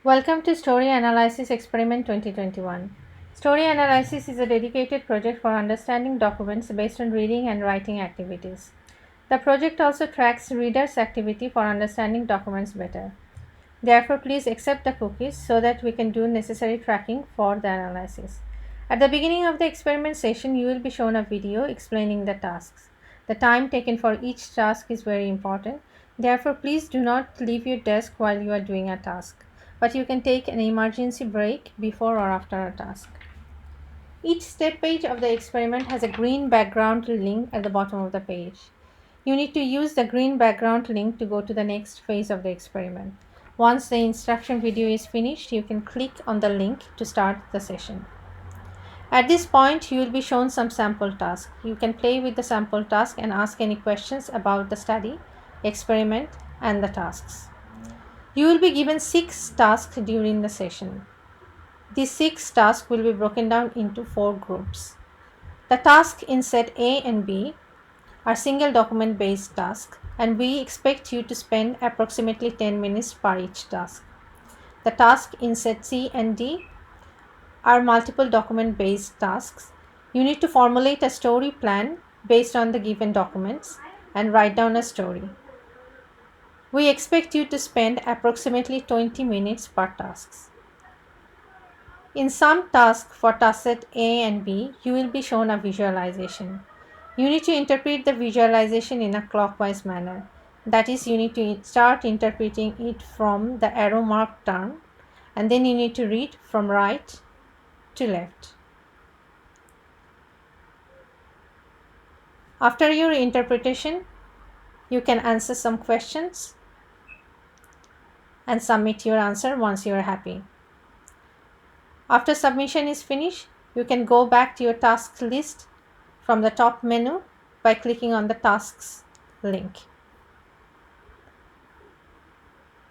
Welcome to Story Analysis Experiment 2021. Story Analysis is a dedicated project for understanding documents based on reading and writing activities. The project also tracks readers' activity for understanding documents better. Therefore, please accept the cookies so that we can do necessary tracking for the analysis. At the beginning of the experiment session, you will be shown a video explaining the tasks. The time taken for each task is very important. Therefore, please do not leave your desk while you are doing a task, but you can take an emergency break before or after a task. Each step page of the experiment has a green background link at the bottom of the page. You need to use the green background link to go to the next phase of the experiment. Once the instruction video is finished, you can click on the link to start the session. At this point, you will be shown some sample tasks. You can play with the sample task and ask any questions about the study, experiment, and the tasks. You will be given 6 tasks during the session. These 6 tasks will be broken down into 4 groups. The tasks in set A and B are single document based tasks, and we expect you to spend approximately 10 minutes per each task. The tasks in set C and D are multiple document based tasks. You need to formulate a story plan based on the given documents and write down a story. We expect you to spend approximately 20 minutes per task. In some tasks for task set A and B, you will be shown a visualization. You need to interpret the visualization in a clockwise manner. That is, you need to start interpreting it from the arrow marked term, and then you need to read from right to left. After your interpretation, you can answer some questions and submit your answer once you are happy. After submission is finished, you can go back to your tasks list from the top menu by clicking on the tasks link.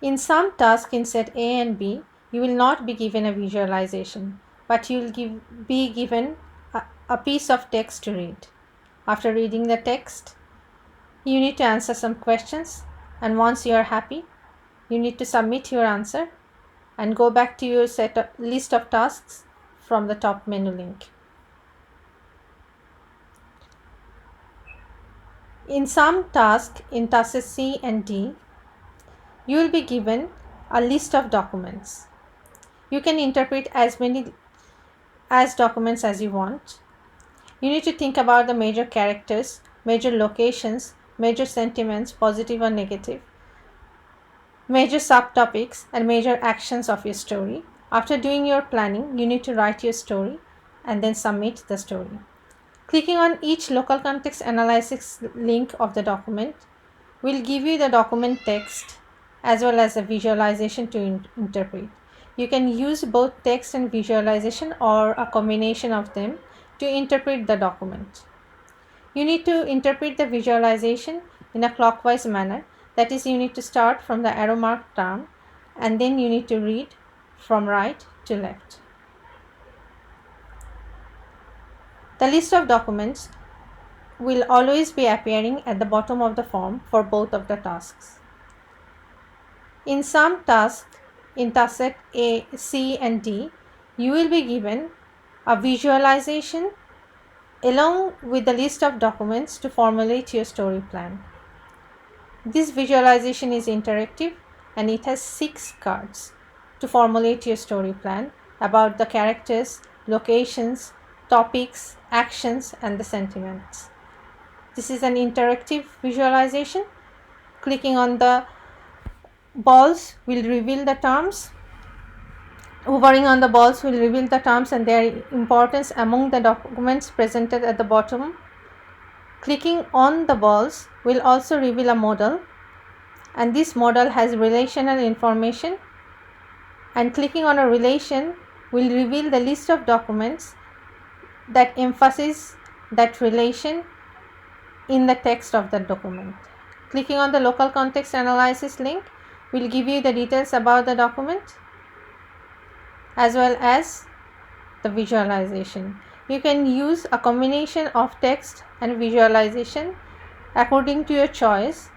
In some tasks in set A and B, you will not be given a visualization, but you will be given a piece of text to read. After reading the text, you need to answer some questions, and once you are happy, you need to submit your answer and go back to your list of tasks from the top menu link. In some tasks in tasks C and D, you will be given a list of documents. You can interpret as many documents as you want. You need to think about the major characters, major locations, major sentiments, positive or negative, major subtopics, and major actions of your story. After doing your planning, you need to write your story and then submit the story. Clicking on each local context analysis link of the document will give you the document text as well as a visualization to interpret. You can use both text and visualization or a combination of them to interpret the document. You need to interpret the visualization in a clockwise manner. That is, you need to start from the arrow marked term and then you need to read from right to left. The list of documents will always be appearing at the bottom of the form for both of the tasks. In some tasks, in task set A, C, and D, you will be given a visualization along with the list of documents to formulate your story plan. This visualization is interactive and it has 6 cards to formulate your story plan about the characters, locations, topics, actions, and the sentiments. This is an interactive visualization. Clicking on the balls will reveal the terms. Hovering on the balls will reveal the terms and their importance among the documents presented at the bottom. Clicking on the balls will also reveal a model, and this model has relational information, and clicking on a relation will reveal the list of documents that emphasize that relation in the text of the document. Clicking on the local context analysis link will give you the details about the document as well as the visualization. You can use a combination of text and visualization according to your choice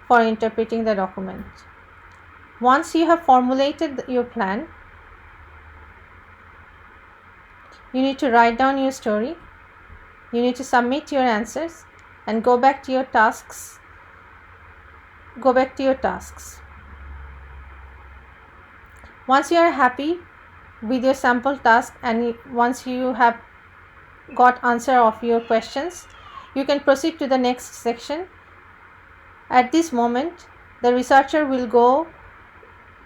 for interpreting the document. Once you have formulated your plan, you need to write down your story, you need to submit your answers and go back to your tasks. Once you are happy with your sample task and once you have got answer of your questions, you can proceed to the next section. At this moment, the researcher will go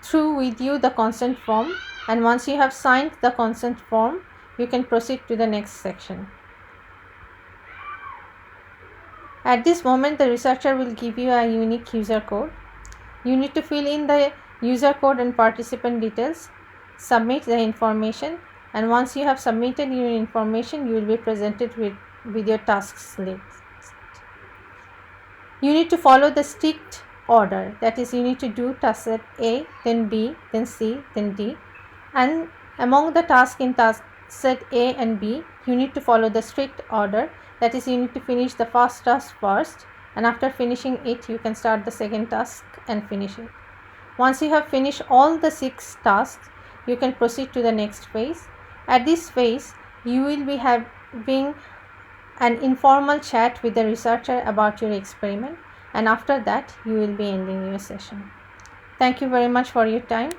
through with you the consent form, and once you have signed the consent form, you can proceed to the next section. At this moment, the researcher will give you a unique user code. You need to fill in the user code and participant details, submit the information, and once you have submitted your information, you will be presented with your tasks list. You need to follow the strict order, that is, you need to do task set A, then B, then C, then D, and among the tasks in task set A and B, you need to follow the strict order, that is, you need to finish the first task first, and after finishing it, you can start the second task and finish it. Once you have finished all the 6 tasks, you can proceed to the next phase. At this phase, you will be having an informal chat with the researcher about your experiment, and after that, you will be ending your session. Thank you very much for your time.